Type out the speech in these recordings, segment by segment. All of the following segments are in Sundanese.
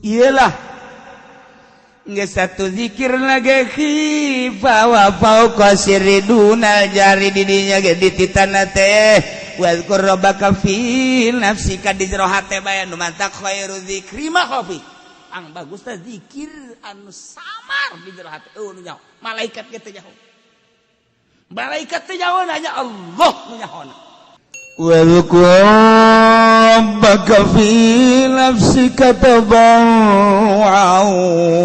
iyalah geus satu zikir lagi khifa wa fauqa siridunal jari didinya ge dititana teh wazkur rabbaka fi nafsika di jero hate bae nu mantak khairu dzikri ma khafi ang bagus teh zikir anu samar di jero hate nu nyaho malaikat ge teh nyaho malaikat teh nyaho hanya Allah nu nyahona wazkur rabbaka fi nafsika tadarruan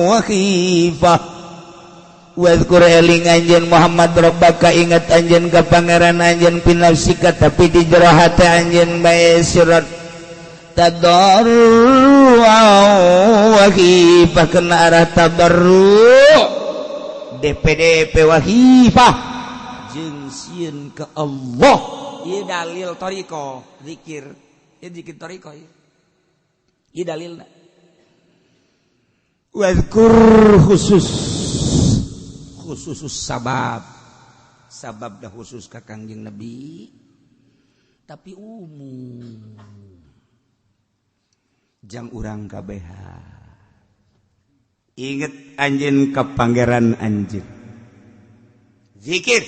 wa khifah wazkur eling anjeun Muhammad rabbaka ingat anjeun ka pangeran anjeun fi nafsika tapi di jero hate anjeun bae sirat tadarruan wa khifah kana arah tadarru DPDP wa khifah jeung sieun ka Allah. Ieu dalil toriko zikir, ieu zikir toriko ieu. Ieu dalilna. Wazkur khusus sabab dah khusus ka Kangjeng Nabi tapi umum jang urang kabeh. Inget anjeun ka pangeran anjeun. Zikir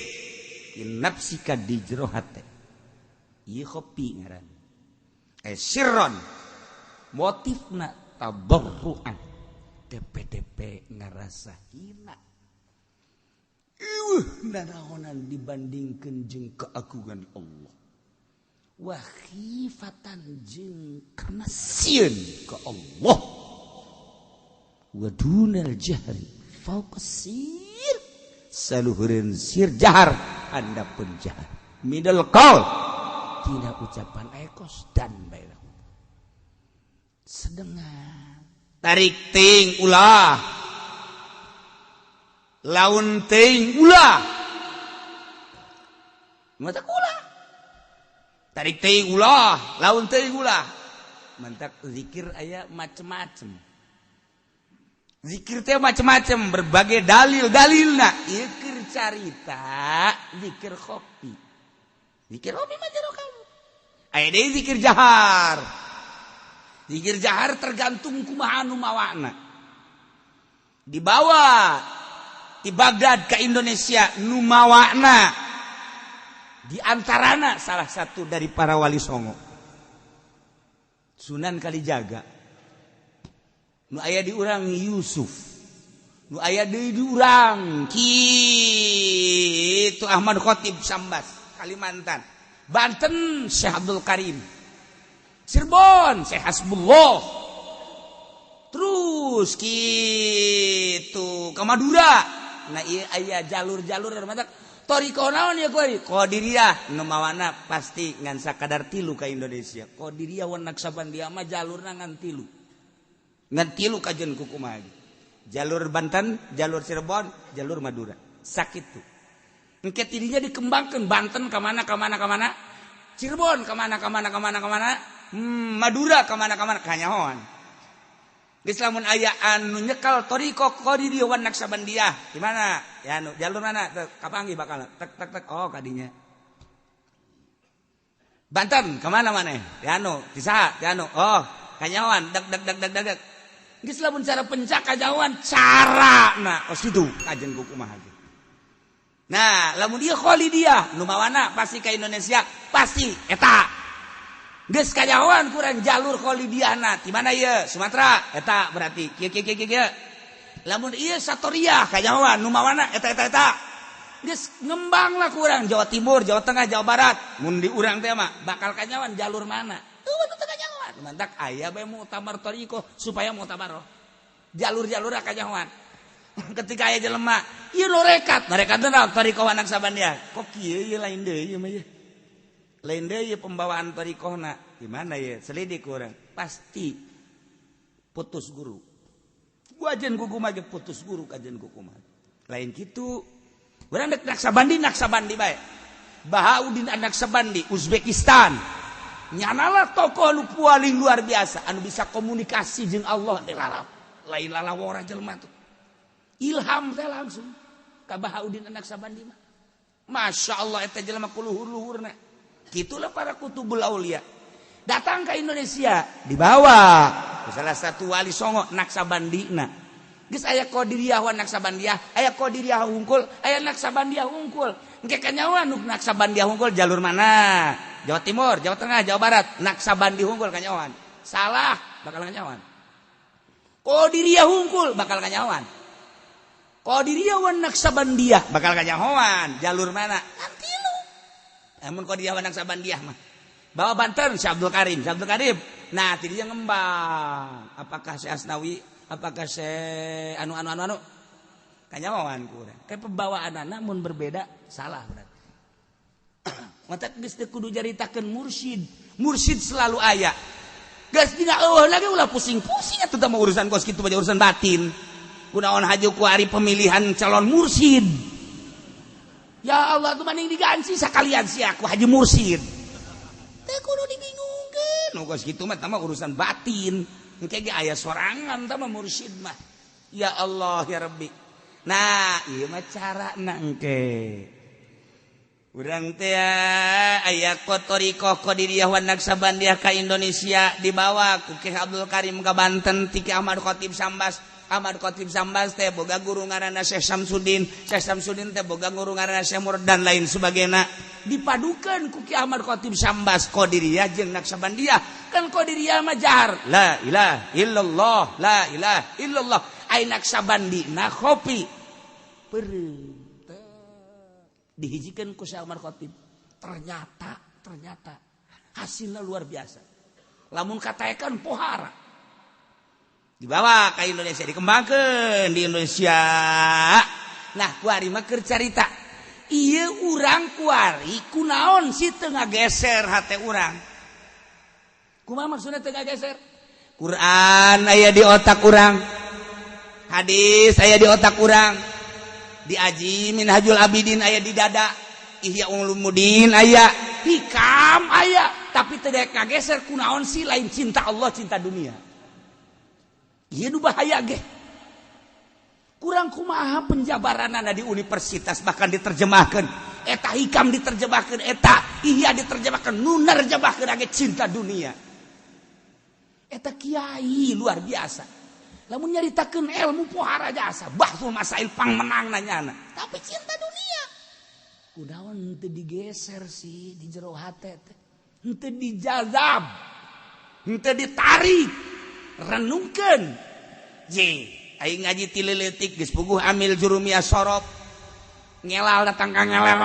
nafsika di jero hate. Ieu kopi ngaran. Sirron motifna tabarruan. DP ngarasa hina. Nanaonan dibandingkeun jeung keagungan Allah. Wa khifatan jeung kana sieun ka Allah. Wa dunal jahri fauqa sir. Saluhureun sir jahar handapun jahar. Middle call. Tina ucapan ekos dan baik sedengan tarik ting ulah laun ting ulah mata ulah tarik ting ulah laun ting ulah mantak zikir aya macem-macem zikir teh macem-macem berbagai dalilna ieu keur carita zikir kopi mah jero kamu aya deui zikir jahar. Zikir jahar tergantung kumaha nu mawana. Dibawa di Baghdad ke Indonesia nu mawana di antarana salah satu dari para wali songo. Sunan Kalijaga. Nu aya di urang Yusuf. Nu aya deui di urang kitu Ahmad Khatib Sambas Kalimantan. Banten Syekh Abdul Karim, Cirebon Syekh Hasbullah, terus gitu ke Madura. Nah iya aya jalur-jalur matak toriko naon ya kuy Qadiriyah nu mawana pasti ngan sakadar 3 ka Indonesia. Qadiriyah wan Naksabandia mah jalurna ngan 3 kajeun kukumaha jalur Banten, jalur Cirebon, jalur Madura sakit tuh. Engke tidinya dikembangkan Banten kemana Cirebon kemana Madura kemana kanyahoan geus lamun aya anu nyekal toriko Qadiriyah wan Naksabandia gimana ya anu jalur mana kapanggih bakal tek oh kadinya Banten kemana maneh ya anu tisaha ya anu oh kanyahoan deg geus lamun cara pencak kanyahoan carana kos kitu kajen kumaha. Nah, lamun dia Khalidiyah, nu mawana pasti ka Indonesia, pasti eta. Geus kanyahoan kurang jalur Khalidiyahna, di mana ieu? Sumatera, eta berarti kieu. Lamun ieu Satoriyah kanyahoan nu mawana eta. Geus ngembang lah kurang Jawa Timur, Jawa Tengah, Jawa Barat. Mun di urang teh mah bakal kanyahoan jalur mana? Tuh teu kanyahoan. Mantak aya bae mutamar thariqah supaya mutabaroh. Jalur-jalur kanyahoan. Ketika aya jelema ieu norekat teh thariqah Naksabandia kok kieu ieu lain deui ieu mah ieu lain deui pembawaan thariqahna gimana ya selidik urang pasti putus guru wajen kukumaha ge putus guru kajen kukumaha lain kitu urang dek Naksabandi bae Bahauddin Naksabandi Uzbekistan nyanalah tokoh nu paling luar biasa anu bisa komunikasi jeung Allah teh lain lalawora jelema tuh ilham teh langsung ka Bahauddin Naksabandi mah. Masya Allah eta jelema kuluhur-luhurna. Kitulah para kutubul aulia. Datang ke Indonesia, dibawa salah satu wali Songo Naksabandina. Geus aya Qadiriyah wan Naksabandiyah, aya Qadiriyah hungkul, aya Naksabandiyah hungkul. Engke kanyawan nu Naksabandiyah hungkul jalur mana? Jawa Timur, Jawa Tengah, Jawa Barat. Naksabandi hungkul kanyawan. Salah, bakal kanyawan. Qadiriyah hungkul bakal kanyawan. Qadiriyah wan Naksabandiyah bakal kanyawan. Jalur mana? Nanti lu. Amun Qadiriyah wan Naksabandiyah mah. Bawa Banten Syekh Abdul Karim, Nah, tadi dia ngembang. Apakah Syekh Asnawi, apakah Syekh anu kanyawan kurang. Kayak pembawaan namun berbeda, salah berarti. Mata geus teu kudu jaritakeun mursyid. Mursyid selalu aya. Geus dina eueuh lagi ulah pusing-pusing atuh teh urusan kos kitu bae urusan batin. Kunaon haju ku ari pemilihan calon mursyid. Ya Allah tuh mending diganti sakalian si aku haji mursyid. Teh kudu dibingungkeun. Nu geus kitu mah tama urusan batin. Engke ge aya sorangan tama mursyid mah. Ya Allah ya Rabbi. Nah, ieu mah carana engke. Urang teh aya Qatorikoh Qadiriyah wan Naksabandiyah ka Indonesia dibawa ku Ki Abdul Karim ka Banten ti Ki Ahmad Khatib Sambas. Ahmad Khatib Sambas teh boga guru ngaranna Syekh Samsudin. Syekh Samsudin teh boga guru ngaranna Syekh Murad dan lain sebagainya. Dipadukeun ku Ki Ahmad Khatib Sambas Qadiriyah jeung Naksabandiyah. Kan Qadiriyah mah jahar la ilaha illallah, la ilaha illallah. Ai Naksabandina kopi. Peureun dihijikeun ku Syekh Ahmad Khatib. Ternyata hasilnya luar biasa. Lamun kataekan pohara. Dibawa ke Indonesia, dikembangkan di Indonesia. Nah, kuari mah keur carita. Ieu urang kuari kunaon si teu ngageser hate urang. Kumaha maksudna teu ngageser? Quran aya di otak urang. Hadis aya di otak urang. Diaji Minhajul Abidin aya di dada. Ihya Ulumuddin aya, Hikam aya, tapi teu daek ngageser kunaon si lain cinta Allah, cinta dunia. Ieu nu bahaya ge. Kurang kumaha penjabaranana di universitas bahkan diterjemahkeun. Eta Hikam diterjemahkeun, eta Ihya diterjemahkeun, nu nerjemahkeun age cinta dunia. Eta kiai luar biasa. Lamun nyaritakeun ilmu pohara jasa, bahsul masail pangmenang nanyana. Tapi cinta dunia. Kunaon teu digeser sih di jero hate teh. Henteu dijazab. Henteu ditarik. Renungkeun. Je, aing ngaji ti leuletik geus puguh amil jurumiyah sorop. Ngelal datang ka ngelel.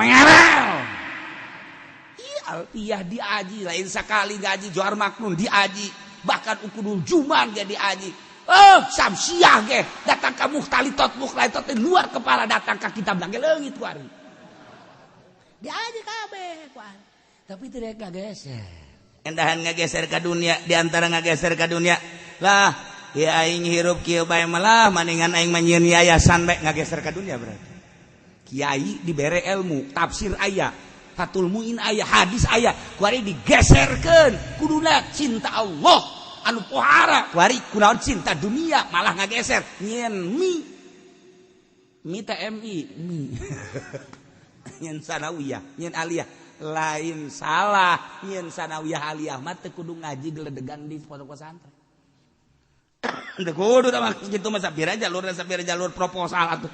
Ieu alfiyah diaji, lain sakali gaji Johar Maknun diaji, bahkan ukudul Juman ge diaji. Samsiah ge datang ka mukhtalitot di luar kepala datang ka kitab lagi leungit kuari. Diaji kabeh kuari. Tapi teu daek ngageser. Endahan ngageser ka dunia, diantara ngageser ka dunia lah ya aing hirup kieu bae malah maningan aing manyieun yayasan bae ngageser ka dunia berarti. Kiai dibere ilmu, tafsir aya, Fathul Muin aya, hadis aya, kuari digeserkeun kuduna cinta Allah anu pohara, kuari kunaon cinta dunia malah ngageser nyieun mi teh mi nyieun sanawiyah, nyieun aliyah lain salah, nyieun sanawiyah aliyah mah teu kudu ngaji geledegan di pondok pesantren. Teu kudu tah kitu mah sabira jalur proposal atuh.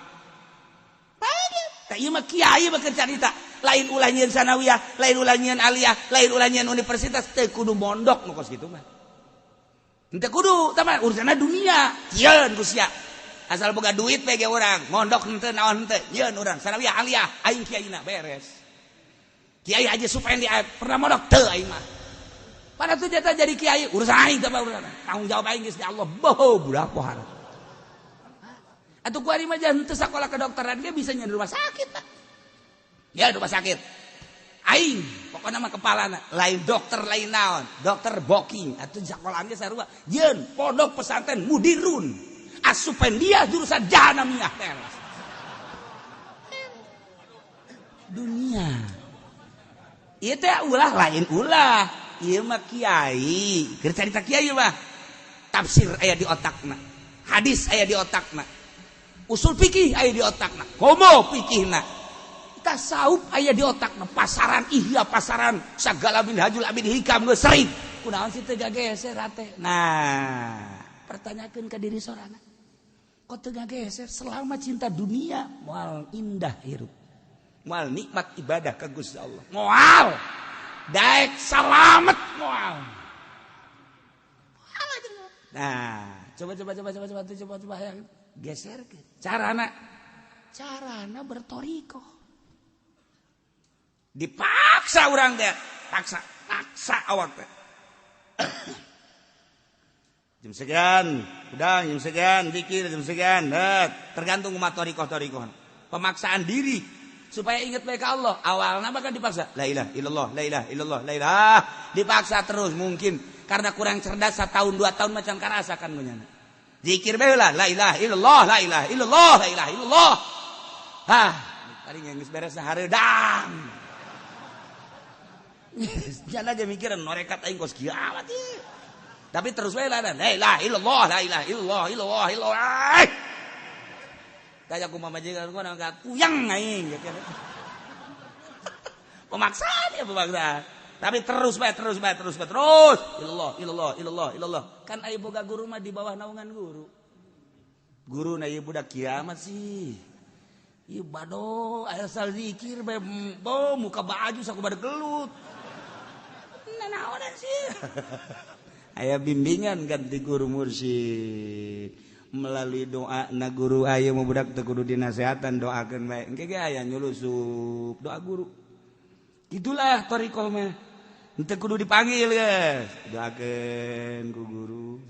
Tah ieu mah kiai mah keur carita, lain ulah nyieun sanawiyah, lain ulah nyieun aliyah, lain ulah nyieun universitas, teu kudu mondok nu kos kitu mah. Teu kudu tah mah urusanna dunia, nyieun ku sia. Asal boga duit we ge urang, mondok henteu naon henteu, nyieun urang sanawiyah aliyah, aing kiaina beres. Kiai aja supaya dia pernah mondok teu aing mah. Pada tuh jatah jadi kiai urusan aing teh urusan. Tanggung jawab aing geus di Allah. Boh budak pohara. Atuh kuari mah jangan teu sakola kedokteran ge bisa nyeun rumah sakit tah. Ya rumah sakit. Aing pokona mah kepalana lain dokter lain naon, dokter booking atuh sakola ge sarua. Jeun pondok pesantren mudirun. Asupen dia jurusan jahanamiyah teras. Dunia. Ieu teh ulah lain ulah. Ieu mah kiai, keur carita kiai mah. Tafsir aya di otakna. Hadis aya di otakna. Usul fikih aya di otakna. Komo fikihna. Tasawuf aya di otakna. Pasaran ihya, pasaran sagala Minhajul Abidin Hikam geus sering. Kunaon sih teu gageser hate. Nah, pertanyakan ke diri sorangan. Kau tengah geser selama cinta dunia moal indah hirup. Moal nikmat ibadah ke Gusti Allah. Moal daek salamet moal. Nah, coba yang geser ke. Carana bertoriko. Dipaksa orang teh, paksa awak teh. Jam sekian, udah jam sekian, zikir jam sekian, tergantung umat torikoh. Pemaksaan diri supaya ingat baik Allah. Awalnya bakal dipaksa, la ilaha illallah, la ilaha illallah, la ilaha. Dipaksa terus mungkin karena kurang cerdas 1 tahun 2 tahun macam karasakan menyana. Zikir bae lah, la ilaha illallah, la ilaha illallah, la ilaha illallah. Hah, tadi geus beres sahareudang. Jangan aja mikiran norekat aing kos kiamat ieu. Tapi terus wae lah, la ilaha illallah, la ilaha illallah, illallah, illallah. Tanya ku mamajikan ku nangka kuyang aing. Pemaksaan ya pemaksaan. Tapi terus. Illallah. Kan aya boga guru mah di bawah naungan guru. Guru na ieu budak kiamat sih. Ieu bado aya sal zikir bae muka baju saku bade gelut. Naonan sih. Aya bimbingan ganti guru mursyid. Melalui doa na guru aya mah budak teu kudu dinasehatan doakeun bae. Engke ge aya nyulusup doa guru. Itulah thariqah mah. Ente kudu dipanggil ya. Doakeun ku guru.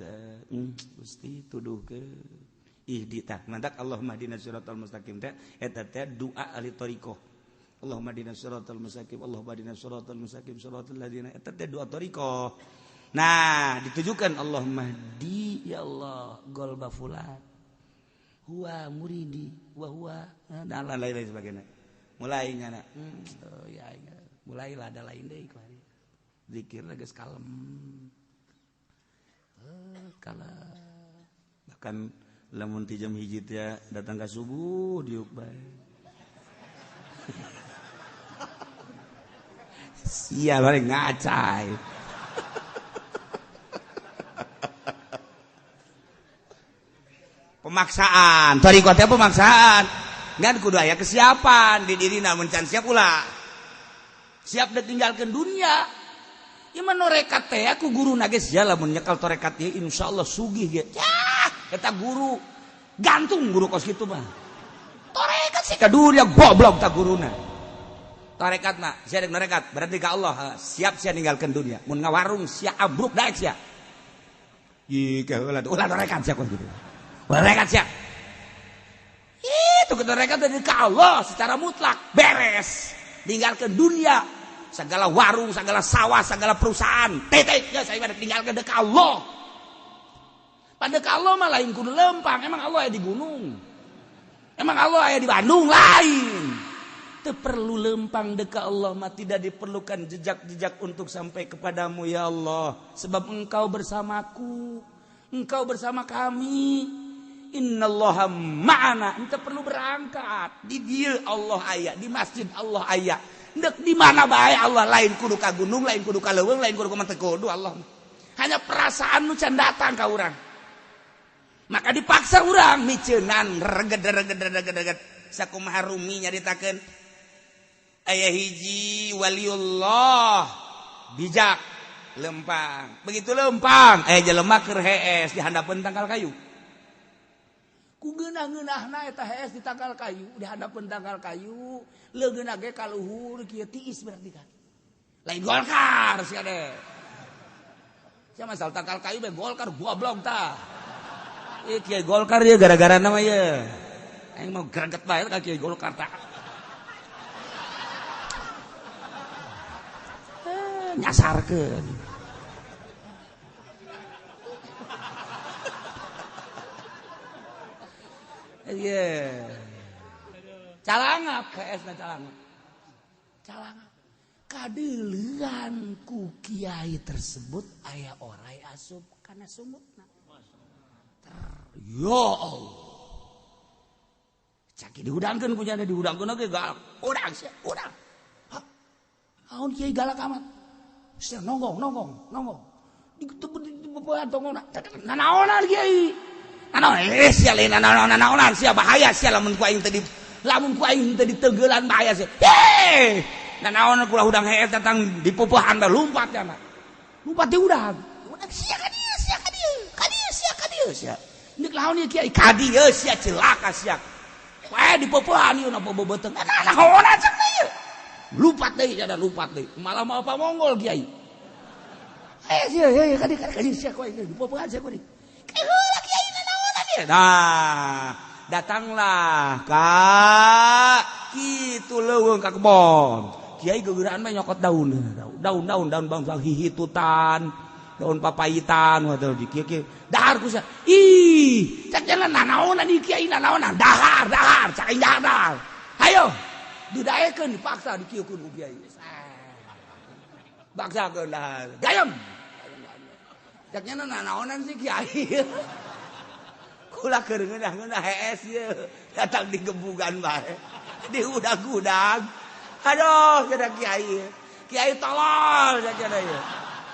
Gusti tuduhkeun. Ihdita. Mantak Allahumma hdina siratal mustaqim teh eta teh doa ahli thariqah. Allahumma hdina siratal mustaqim. Allahumma hdina siratal mustaqim siratal ladzina eta teh doa thariqah. Nah, ditujukan Allahumma hdi ya Allah golba fulan. Huwa muridi wa huwa dan lain-lain sebagainya. Mulai nyana. Ya mulailah ada lain deui kemarin. Zikir geus kalem. Bahkan lamun ti jam 1 teh datang ka subuh diuk bae. Sia bareng ngacai. Pemaksaan, thariqah teh pemaksaan. Ngan kudu aya kesiapan di dirina mun can siap ulah. Siap ditinggalkeun dunia. Ieu mah norekat teh ku guruna geus ya lamun nyekal torekat ieu insyaallah sugih ge. Yah, eta guru gantung guru kos kitu mah. Torekat sih ka dunia goblok ta guruna. Torekat mah sia dek norekat berarti ka Allah siap sia ninggalkeun dunia. Mun ngawarung sia abruk daek sia. Ih ka ulah torekat sia kos kitu. Torekat sia. Itu torekat dari ka Allah secara mutlak beres. Ninggalkeun dunia. Segala warung, segala sawah, segala perusahaan tetek ya saya tinggalkan dekat Allah. Pada Allah mah lain kudu lempang. Emang Allah aya di gunung. Emang Allah aya di Bandung lain. Teu perlu lempang dekat Allah mah tidak diperlukan jejak-jejak untuk sampai kepadamu ya Allah. Sebab engkau bersamaku. Engkau bersama kami. Innallaha ma'ana. Ente perlu berangkat. Di dia Allah aya, di masjid Allah aya. Dek di mana bae Allah lain kudu ka gunung, lain kudu ka leuweung, lain kudu ka manteu kudu Allah. Hanya perasaan nu can datang ka urang. Maka dipaksa urang miceunan reged. Sakumaha rumi nyaritakeun aya hiji waliullah bijak lempang. Begitu lempang aya jelema keur hees di handapeun tangkal kayu. Ku geunah-geunahna eta hees di tangkal kayu, di handapeun tangkal kayu, leungeunna ge ka luhur kieu tiis berarti kan. Lain Golkar sia de. Sia masal tangkal kayu be Golkar goblok tah. Ieu kieu Golkar ieu gara-gara nama ieu. Aing mau greget bae ka kieu Golkar tah. Nyasarkeun. Iya. Calangap KS na calangap. Kadeulean ku kiai tersebut aya orai asup kana sumutna. Ya Allah. Caki diudangkeun ku nya diudangkeun ge galak. Udang sia, udang. Aun kiai galak amat. Sia nonggong. pepohoan tongona. Nanaonan kiai. Nanaon sia lain nanaonan sia bahaya sia lamun ku aing teh diteugelan bahaya sia. Heh. Nanaon kula hudang heet datang di pepohoan bae lumpat nya. Lumpat di udang. Udang sia ka dieu sia ka dieu. Ka dieu sia ka dieu sia. Nik laon ieu kiai ka dieu sia celaka sia. Wae di pepohoan ieu napa bebeuteng. Nanaonan cenah ieu. Lupat deui nya lupat deui. Malah mau apa Mongol kiai. Kadi sia ku di pepohoan sia ku di. Heula kiai nanaonan ieu. Nah, datanglah ka kitu leuweung ka kebon. Kiai gegeuraan mah nyokot daun bang hihitutan, daun papayitan waduh di kieu dahar ku sia. Ih, cak jalan nanaonan ieu kiai nanaonan dahar cak aing dahar. Hayo, didaekeun dipaksa dikieukeun ku kiai. Baksakeun dahar. Gayam. Cak nya nanaonan si kiai. Kula keur ngeundah hees ieu, datang di gebugan bae. Di udag-udag. Aduh, cenah kiai. Kiai tolol cenah ieu.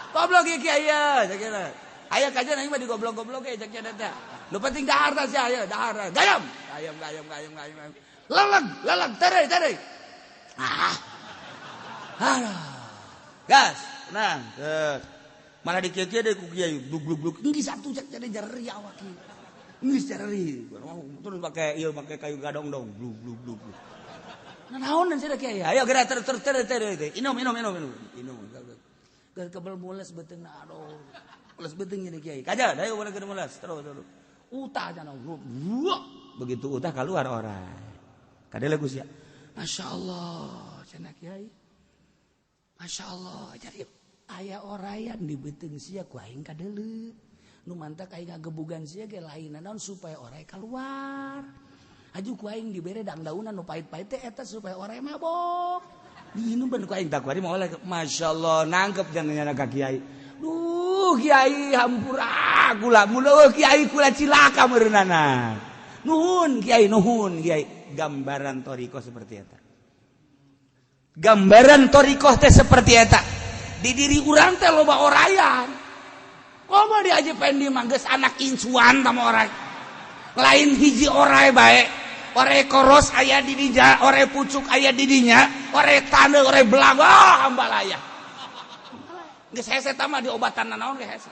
Goblok ieu kiai ya, cenah. Aya kajian aing mah digoblok-goblok ge cenah teh. Nu penting dahar tah sia aya, dahar. Gayam. Leleg, tereuy. Ah. Aduh. Gas, tenang. Malah dikieu-kieu deui ku kiai, bluk-bluk. Enggi satu cek cenah jeri awak kieu. Enggeus jeri. Terus make kayu gadong-dong, bluk. Nanaonan cenah kiai. Ayo geura ter. Inum. Geus kebel mules beuteungna aduh. Mules beuteung nya kiai. Kaja, ayo urang keur mules terus. Utah cenah. Begitu utah keluar orang. Kadele Gus ya. Masyaallah cenah kiai. Masyaallah jadi aya orayan di beuteung sia ku aing kadeuleut. Nu mantak aing ngagebugan sia ge lain naon supaya oray keluar. Aju ku aing dibere dang-daunan nu pait-pait teh eta supaya oray mabok. Diinum ban ku aing tak bari mah oleh masyaallah nangkep jangan ka kiai. Duh kiai hampura kula mulo kiai kula cilaka meureunana. Nuhun kiai gambaran toriko seperti eta. Gambaran torikoh teh seperti eta. Di diri urang teh loba orayan. Komo di aja pendi manggeus anak incuan sama orang. Lain hiji oray bae. Oray koros aya di dinya, oray pucuk aya di dinya, oray tande, oray belang, hambalaya. Geus hese tah mah diobatan naon ge hese.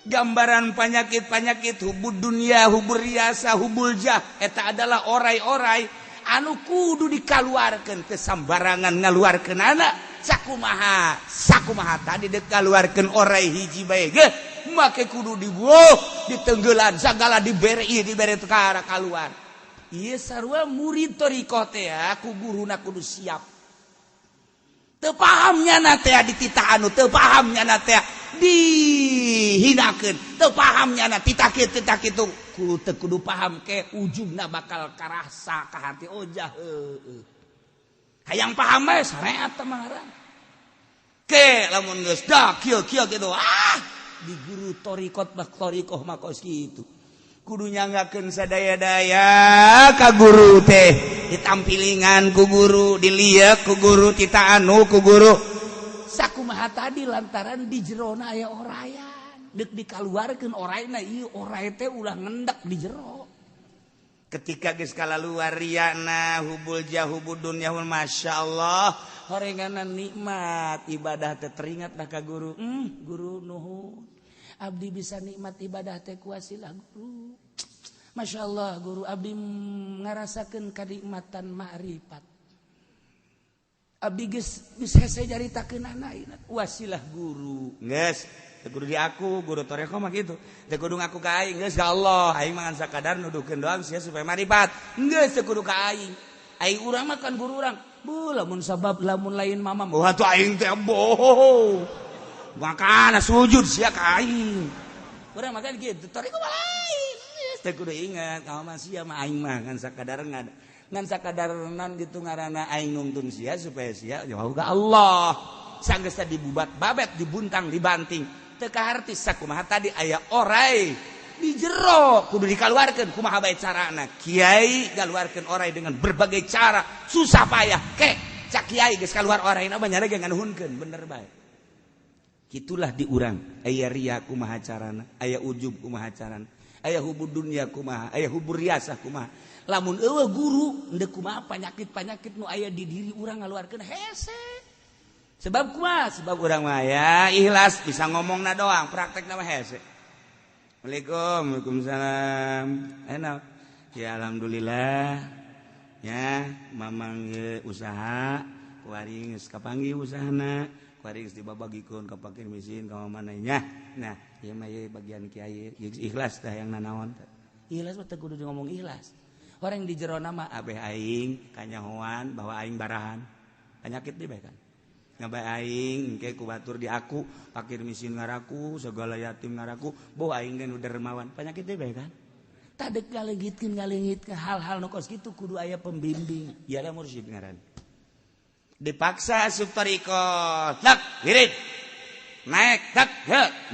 Gambaran penyakit hubud dunia, hubur riasa, hubul jah eta adalah oray-oray anu kudu dikaluarkeun teu sambarangan ngaluarkeun anak. Sakumaha tadi dek kaluarkeun oray hiji bae ge make kudu dibueuh ditenggelan sagala dibere tekara kaluar. Ieu sarua murid torikoh teh ku guruna kudu siap. Teu paham nyana teh dititah anu teu paham nyana teh dihinakeun teu paham nyana titah kitu kudu paham ke ujungna bakal karasa ka hati ojah heueuh. Hayang paham bae sareat teh marang. Ke lamun geus da kieu kitu di guru torikoh mah kos kitu. Kudu nyanggakeun sadaya-daya ka guru teh. Ditampilingan ku guru, diliek ku guru, tita anu ku guru. Sakumaha tadi lantaran di jerona aya orayan. Deuk dikaluarkeun orayna ieu oray teh ulah ngendek di jero. Ketika geus kalaluar riyana hubul jahubud dunya masyaallah horenganan nikmat ibadah teh teringat dah ka guru. Guru nuhun. Abdi bisa nikmat ibadah teh kuasilah guru. Masyaallah guru abdi ngarasakeun kanikmatan ma'rifat. Abdi geus hese jaritakeun anak wasilah guru. Geus teu kudu di aku guru toreko mah kitu. Teu kudu ngaku ka aing geus ka Allah. Aing mah sakadar nuduhkeun doang sia supaya ma'rifat. Geus teu kudu ka aing. Aing urang mah kan guru urang. Bu lamun sabab lamun lain mama moh atuh aing teh boh. Makana sujud sia ka aing. Urang mah kan kitu toreko mah lain. Teu kudu ingat ka mah sia mah aing mah ngan sakadar ngan sakadarenan gitu ngaranna aing nuntun sia supaya sia jauh ka Allah. Sanggeus dibubat babet dibuntang dibanting. Teu kaharti sakumaha tadi aya oray di jero kudu dikaluarkeun kumaha bae carana. Kiai galuarkeun oray dengan berbagai cara susah payah ke cak kiai geus kaluar orain abah nyarege nganuhunkeun bener bae. Kitulah di urang aya ria kumaha carana, aya ujub kumaha carana, aya hubud dunya kumaha, aya hubur riasah kumaha. Lamun eueuh guru endeu kumaha panyakit-panyakit nu aya di diri urang ngaluarkeun hese. Sebab kumaha? Sebab urang mah ya ikhlas bisa ngomongna doang, praktekna mah hese. Waalaikumsalam. Enak. Ya alhamdulillah. Ya, mamang usaha, kuari geus kapanggih usahana. Kuari dibabagikeun ka fakir miskin ka manehnya. Nah, ieu mah bagian kiai ikhlas tah yang nanaon. Ikhlas mah teh kudu ngomong ikhlas. Orang di jero nama abeh aing kanyahoan bahwa aing barahan. Penyakit di bae kan. Ngabae aing engke ku batur di aku, fakir miskin ngaraku, segala yatim ngaraku, boh aing nu dermawan. Penyakit di bae kan. Tadek ngalengitkeun hal-hal nu kos kitu kudu aya pembimbing. Iyalah mursyid ngaran. Dipaksa subtariko tak wirid naik tak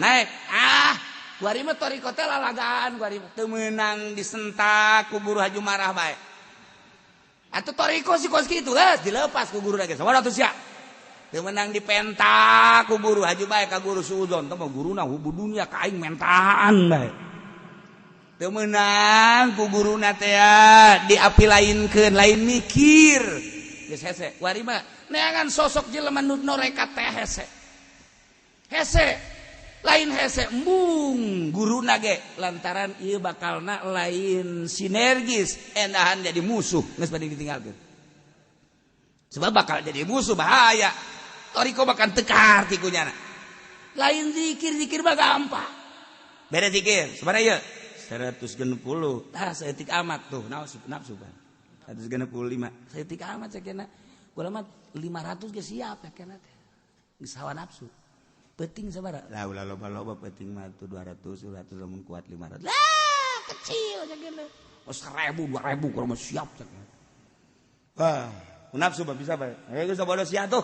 naik kuari mah tariko teh lalagaan kuari mah teu meunang disentak ku guru haju marah bae atuh tariko si kos kitu geus dilepas ku guru ge sabaraha atuh sia teu meunang dipentak ku guru haju bae ka guru suudzon teh mah guruna hubud dunya ka aing mentahan bae teu meunang ku guruna teh diapilainkeun lain mikir geus hese kuari mah neangan sosok jelema nu norekat teh hese lain hese embung guruna ge lantaran ieu bakalna lain sinergis endahan jadi musuh geus bade ditinggalkeun sebab bakal jadi musuh bahaya toriko bakal tekar ti kunyana lain zikir mah gampang beda zikir sabaraha ieu 160 tah saeutik amat tuh nafsu 165 saeutik amat sakena kula mah 500 ge siap ya kana teh. Geus hawa nafsu. Penting sabaraha? Lah ulah loba-loba penting mah tuh 200 lamun kuat 500. Lah kecil sakena. Oh 1000 2000 kurang mah siap sakena. Wah, nafsu mah bisa bae. Geus sabodo sia tuh.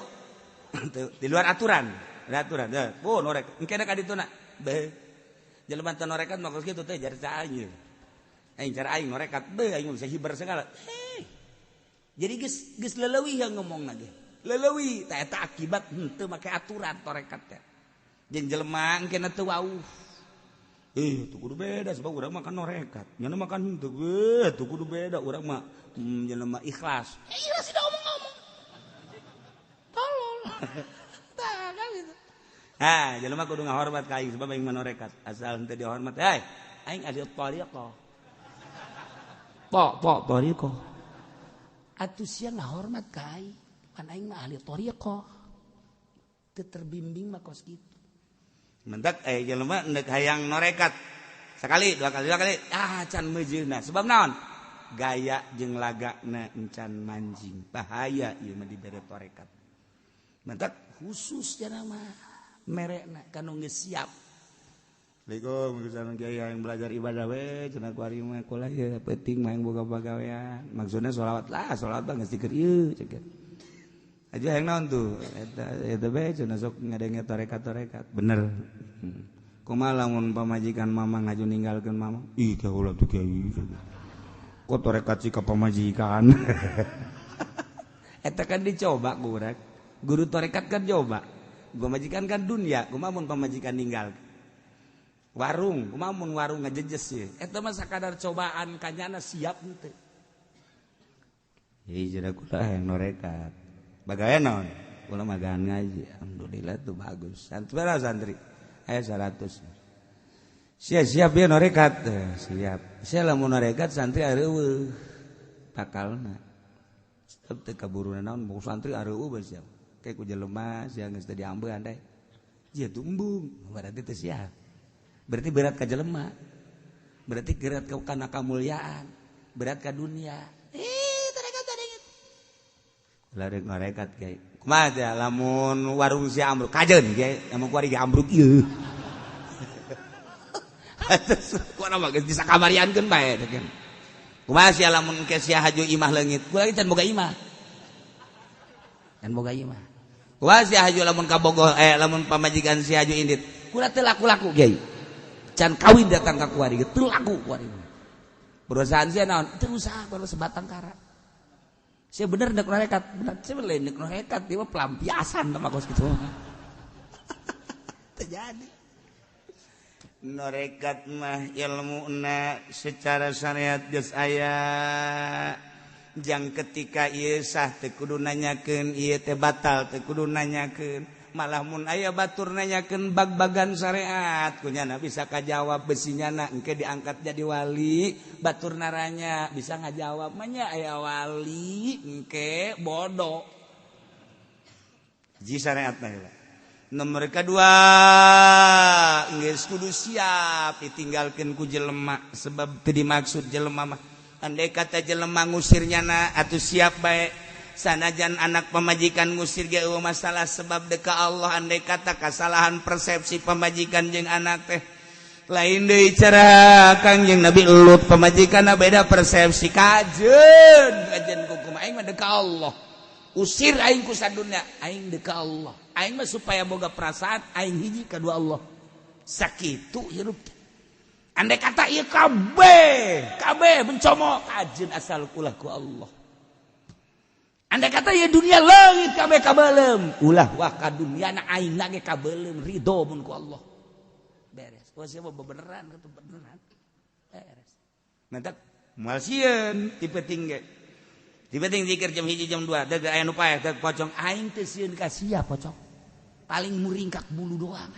Di luar aturan. Ada aturan. Oh norek. Engke ka dituna. Beh. Jelema teh norekat mah kos kitu teh jar aing. Aing cara aing norekat beh aing bisa hibar segala. Jadi geus leuleui yang ngomongna ge. Leuleui tah eta akibat henteu make aturan torekat teh. Jeung jelema engke teu wauh. Tuh kudu beda sebab urang mah kan norekat. Nyana mah kan henteu tuh kudu beda urang mah jelema ikhlas. Ikhlas tidak ngomong-ngomong. Tolol. Tah kan gitu. Jelema kudu ngahormat ka aing sebab aing mah norekat. Asal henteu dihormat, aing ahli thariqah. Po thariqah. Atuh sia ngahormat ka aing. Pan aing mah ahli thariqah. Teu terbimbing mah kos kitu. Mentek jelema endek hayang norekat. Sekali, dua kali. Can meujeuhna. Sebab naon? Gaya jeung lagana encan manjing. Bahaya ieu mah dibere tarekat. Mentek khusus cenah mah merekna kanu geus siap. Assalamualaikum misalnya kiai yang belajar ibadah we cenah kuari mah kulah ya penting mah yang boga pagawean. Maksudna sholawat mah geus dikeur ieu ceuk. Aja yang naon tuh eta bae cenah sok ngadenge tarekat-tarekat. Bener. Kumaha lamun pamajikan mama ngaju ninggalkeun mama? Ih kaulah tuh kiai. Kok tarekat sih ka pamajikan. Eta kan dicoba kurang. Guru tarekat kan coba. Pamajikan kan dunia, kumaha mun pamajikan ninggal. Warung, kumaha mun warung ngajejes ye. Eta mah sakadar cobaan kanyana siap henteu. Jadi cenah kula yang norekat. Bagaimana naon? Kula magaan ngaji. Alhamdulillah tuh bagus. Santri. 100. Siap ya norekat. Siap. Sia lamun norekat santri areueuh. Pakalna. Sebab teu kaburuna naon mau santri areueuh bae siap. Kayak ku jelema sia geus teu diambeun andai. Jieu tumbung, berarti teu siap. Berarti berat ka jelema. Berarti berat ka kana kamulyaan. Berat ka dunia. Larek ngorekat kiai. Kumaha teh lamun warung si ambruk kajeun kiai, lamun kuari ge ambruk ieu. Atus kuana mah geus disakamariankeun bae teh kan. Kumaha sia lamun ke sia haju imah leungit, kula ge can boga imah. Can boga imah. Kumaha sia haju lamun ka Bogor lamun pamajikan si haju indit, kula teu laku-laku kiai. Can kawin datang ka kuari ge teu laku kuari. Perusahaan sia naon? Teu usaha baru sebatang kara. Saya bener nek norekat, bener saya lain nek norekat dia pelampiasan sama kos gitu. Terjadi. Norekat mah ilmuna secara syariat geus aya. Jang ketika ieu sah teu kudu nanyakeun ieu teh batal teu kudu nanyakeun. Malah mun aya batur nanyakeun bag-bagan syariat kunyana bisa kajawab besinyana engke diangkat jadi wali batur naranya bisa ngajawab mah nya aya wali engke bodoh. Ji syariat mah. Nomor kedua, geus kudu siap ditinggalkeun ku jelema sebab teu dimaksud jelema mah andai kata jelema ngusirnya na atuh siap bae sanajan anak pamajikan ngusir ge eueuh masalah sebab deka Allah andai kata kasalahan persepsi pamajikan jeung anak teh lain deui cara Kangjeng Nabi Lut pamajikanna beda persepsi kajeun kukum aing mah deka Allah usir aing ku sadunya aing deka Allah aing mah supaya boga perasaan aing hiji kadua Allah sakitu hirup andai kata ieu kabeh mencomo kajeun asal ulah ku Allah andai kata ieu dunia leungit kabeh kabeulem ulah wah ka dunyana aing ge kabeulem ridho mun ku Allah beres oh sia mah beneran kitu beneran beres nanti moal sieun tipe-ting ge tiba-tiba zikir jam 1 jam 2 daga aya nu paeh daga pocong aing teu sieun ka sia pocong paling muringkak bulu doang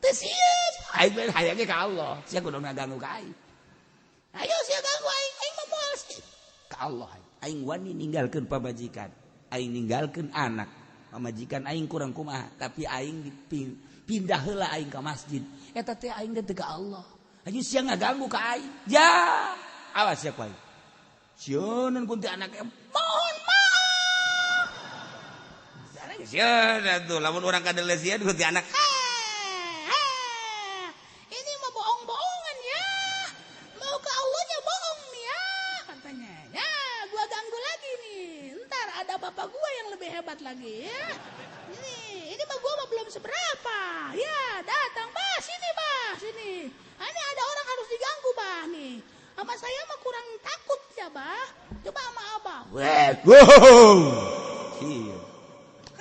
teu sieun aing mah hayang ge ka Allah sia kudu ngaganggu ka aing ayo sia ganggu aing mah moal sih ka Allah aing wani ninggalkeun pamajikan aing ninggalkeun anak pamajikan aing kurang kumaha tapi aing pindah heula aing ka masjid eta teh aing teh ka Allah aju sia ngaganggu ka aing ya awas ya kuai. Sionan kunti anaknya mohon maaf. Sionan tuh, lamun orang kadele sia kunti anak. Ini mah bohong-bohongan ya. Mau ke Allahnya bohong nih ya katanya. Ya, gua ganggu lagi nih. Ntar ada bapak gua yang lebih hebat lagi ya. Ini mah gua mah belum seberapa. Ya, datang bah sini bah sini. Ini ada orang harus diganggu bah nih. Sama saya mah kurang takut ya, Bah. Coba sama Abah. Wow. Iya.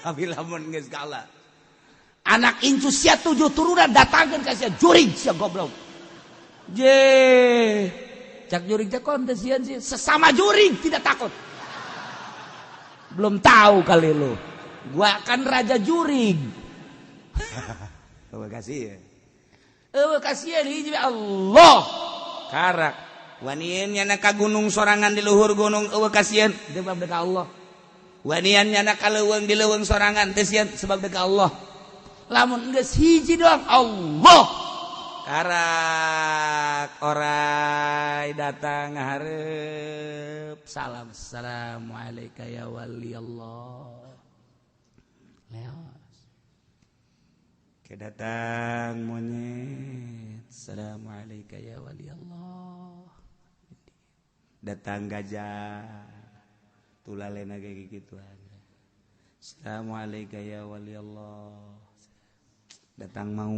Abi lamun geus kalah. Anak incu sia 7 turunan datangkeun ka sia jurig sia goblok. Je. Cak jurig teh kon teh sieun sih sesama jurig tidak takut. Belum tahu kali lu. Gua kan raja jurig. Terima kasih ya. Kasih hiji Allah. Karak wanian nyana ka gunung sorangan di luhur gunung eueuh kasihan sebab deuk Allah wanian nyana ka leuweung di leuweung sorangan teh sieun sebab deuk Allah lamun geus hiji doang Allah karak orai datang ngahareup salam assalamualaikum ya wali Allah leos kedatang monyet assalamualaikum ya wali Allah datang gajah tulalena kayak gitu aja assalamualaikum ya wali Allah datang mau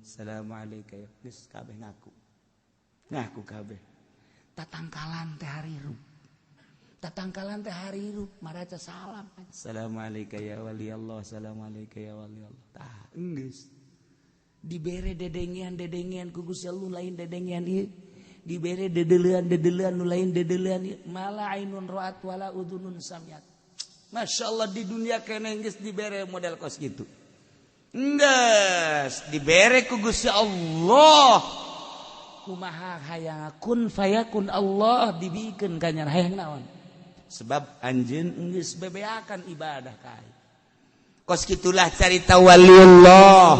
assalamualaikum geus kabeh ngaku kabeh tatangkalan teh harirup maraca salam assalamualaikum ya wali Allah assalamualaikum ya wali Allah tah geus dibere dedengian ku Gusti Allah lain dedengian ieu dibere dedelean nu lain dedelean mala ainun ra'at wala udunun samiat masyaallah di dunia kene geus dibere model kos gitu geus dibere ku Gusti Allah kumaha hayang kun fayakun Allah dibikeun ka nya hayang naon sebab anjeun geus bebeakan ibadah ka kos kitulah carita waliullah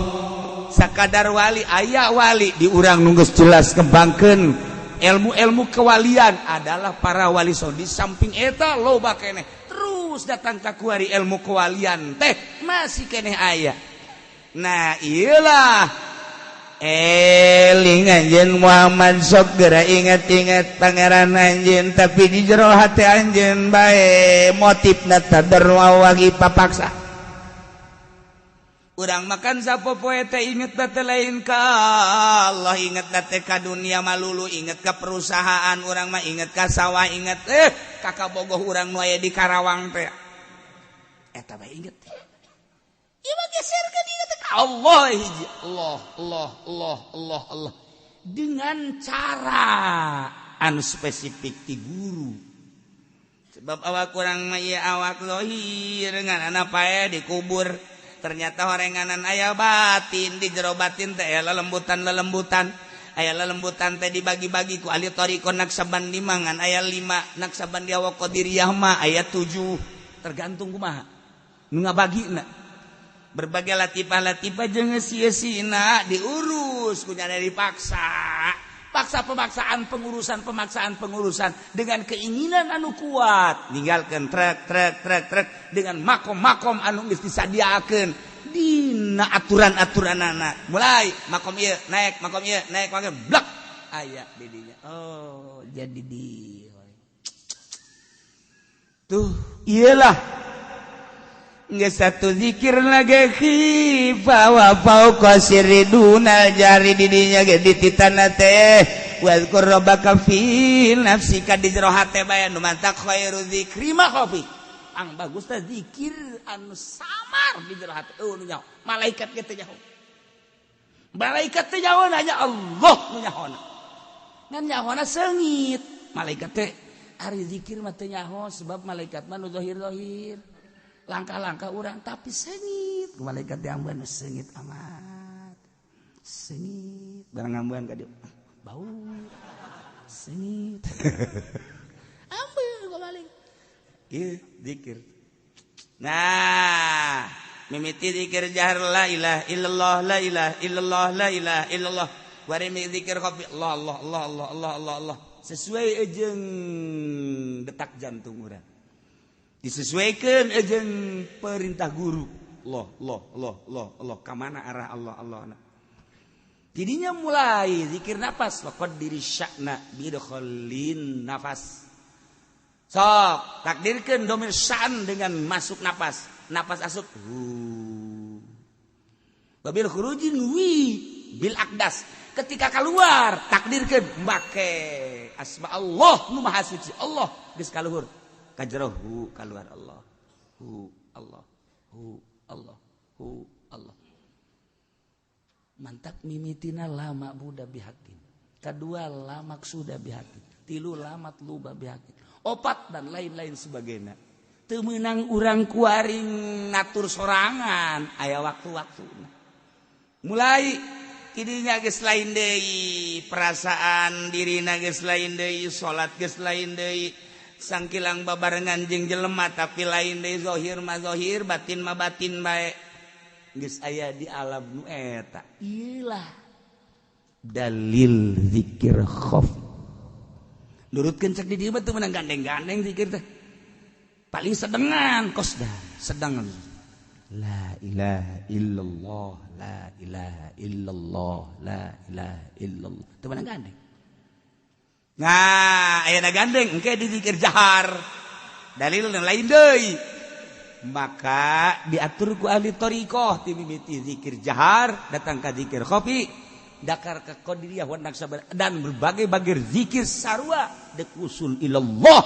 sakadar wali aya wali di urang nu geus jelas kembangkeun ilmu-ilmu kewalian adalah para wali di samping eta loba keneh terus datang ka kuari ilmu kewalian teh masih keneh aya nah iyalah eling anjeun Muhammad sok geura inget-inget pangeran anjeun tapi di jero hati anjeun bae motifna tadarru wagi papaksa urang makan sapopoe teh inget teh lain ka Allah, inget teh ka dunia malulu, inget ka perusahaan urang mah, inget ka sawah, inget kakak bogoh urang nu aya di Karawang teh eta bae inget teh. Ieu mah geserkeun inget ka Allah hiji, Allah dengan cara anu spesifik ti guru. Sebab awak kurang mah ieu awak zahir nganana pae dikubur. Ternyata horenganan aya batin, di jero batin teh aya lelembutan, aya lelembutan teh dibagi-bagi ku ahli thariqah naksaban dimangan, aya 5 naksaban di awak qadiriyah mah aya 7, tergantung kumaha nu ngabagina. Berbagai latifah jeung sia-sina diurus kunyana dipaksa. Pemaksaan pengurusan dengan keinginan anu kuat, ninggalkeun trek dengan makom anu geus disadiakeun dina aturan-aturanana. Mulai makom ieu naik, makom blak aya di dinya. Oh, jadi dieu. Tuh, iyalah geus satu zikir lagi khifa wa fauqa siriduna jari didinya ge dititana teh wazkur rabbaka fi nafsika di jero hate bae nu mantak khairu dzikri ma khafi ang bagus teh zikir anu samar di jero hate nu nyaho malaikat ge teh nyaho hanya Allah nu nyahona ngan nyahona seungit malaikat teh ari zikir mah teu nyaho sebab malaikat mah nu zahir langkah-langkah orang tapi sengit malaikat diamban sengit amat sengit barang ngamban ka dieu bau sengit ambeul ka balik ieu zikir. Nah mimiti zikir jahar la ilaha illallah la ilaha illallah la ilaha illallah bari mi zikir kopi Allah sesuai jeung detak jantung urang disesuaikan jeung perintah guru. Allah kamana arah Allah. Tidinya mulai zikir nafas laqad diri sya'na bidkhalin nafas. Sok takdirkeun domir syan dengan masuk nafas asuk babil khurujin bil aqdas. Ketika keluar takdirkeun make asma Allah nu maha suci Allah geus kaluhur kajrohu keluar Allah mantak mimitina lama buda bihakin, kedua lama sudah bihakin, tilu lamat luba bihakin, opat dan lain-lain sebagainya. Teu meunang urang kuaring ngatur sorangan aya waktu-waktu. Mulai kidinya geus lain deui, perasaan dirina geus lain deui, salat geus lain deui. Sangkilang babarengan jeung jelema tapi lain deui zahir mah zahir, batin mah batin bae. Geus aya di alam nu eta. Iyalah dalil zikir khauf. Nurutkeun cek di dieu mah teu meunang gandeng-gandeng zikir teh. Paling sedengan kosdan, sedengan. La ilaha illallah, la ilaha illallah, la ilaha illallah. Teu meunang gandeng. Nah, ayeuna gandeng engke di zikir jahar. Dalil lain deui. Maka diatur ku ahli thariqah ti mimiti zikir jahar, datang ka zikir khafi, dakar ka qadiriyah wa naksabar dan berbagai-bagai zikir sarua dek usul ilallah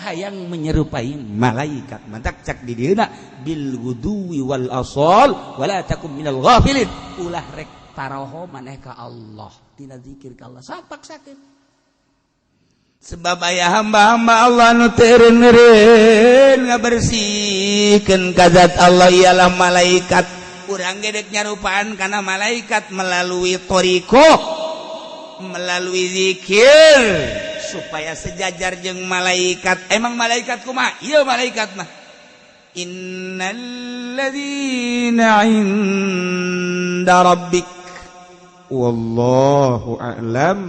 hayang menyerupai malaikat. Mantak cak di dieuna bil guduwi wal asal wala takum minal ghafilin. Ulah rek taraho maneh ka Allah, tina zikir ka Allah. Sapaksakeun. Sebab aya hamba-hamba Allah nu teureun ngabersihkeun ka zat Allah ialah malaikat. Urang gedek nyarupaan kana malaikat melalui thariqah, melalui zikir supaya sejajar jeung malaikat. Emang malaikat kumaha? Ieu malaikat mah innal ladzina 'inda rabbik wallahu a'lam